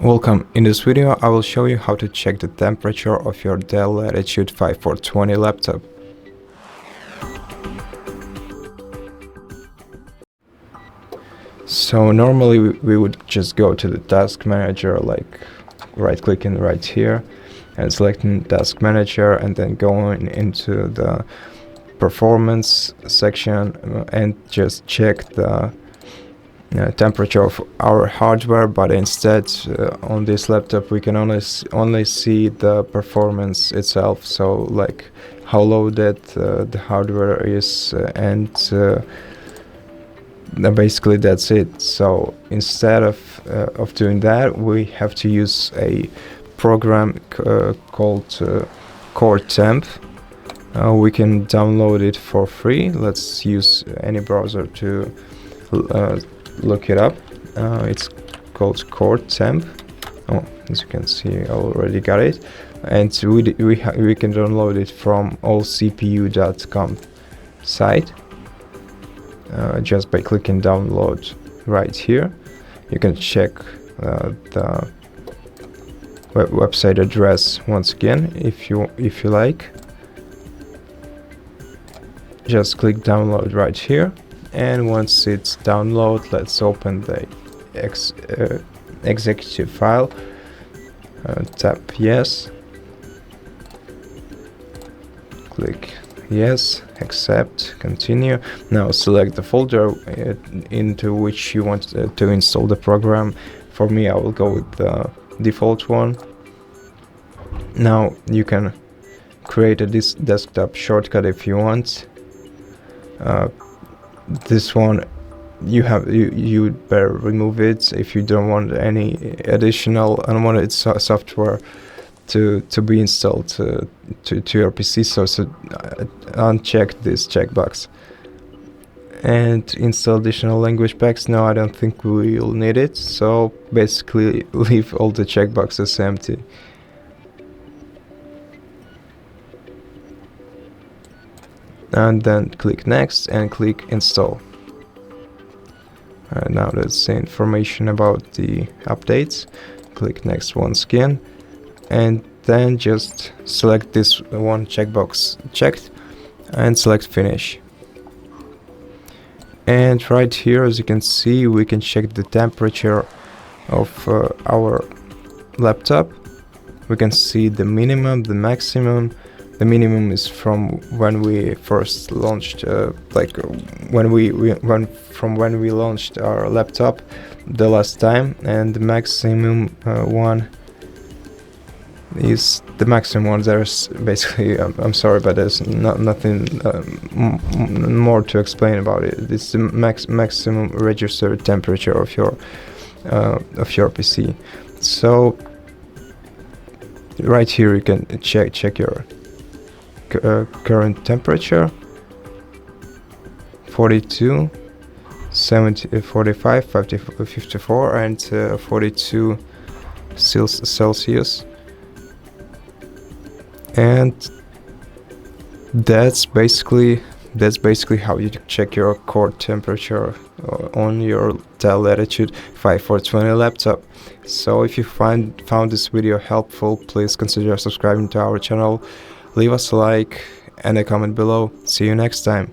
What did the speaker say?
Welcome. In this video I will show you how to check the temperature of your DELL Latitude 5420 laptop. So normally we would just go to the task manager, like right clicking right here and selecting task manager, and then going into the performance section and just check the temperature of our hardware. But instead on this laptop we can only see the performance itself, so like how loaded the hardware is, and basically that's it. So instead of doing that, we have to use a program called CoreTemp. We can download it for free. Let's use any browser to look it up. It's called CoreTemp. Oh, as you can see, I already got it, and we can download it from allcpu.com site. Just by clicking download right here, you can check the website address once again if you like. Just click download right here, and once it's download, let's open the executive file. Tap yes, click yes, accept, continue. Now select the folder into which you want to install the program. For me, I will go with the default one. Now you can create a desktop shortcut if you want. This one you better remove it if you don't want any additional unwanted software to be installed to your PC. So uncheck this checkbox. And install additional language packs. No, I don't think we'll need it, so basically leave all the checkboxes empty. And then click next and click install. Now that's the information about the updates. Click next once again, and then just select this one checkbox checked and select finish. And right here, as you can see, we can check the temperature of our laptop. We can see the minimum, the maximum. The minimum is from when we first launched, when we launched our laptop the last time, and the maximum one is the maximum one. There's basically, I'm sorry, but there's nothing more to explain about it. It's the maximum registered temperature of your PC. So right here you can check your current temperature: 42, 70, 45, 50, 54, and 42 Celsius. And that's basically how you check your core temperature on your DELL Latitude 5420 laptop. So if you found this video helpful, please consider subscribing to our channel, leave us a like and a comment below. See you next time.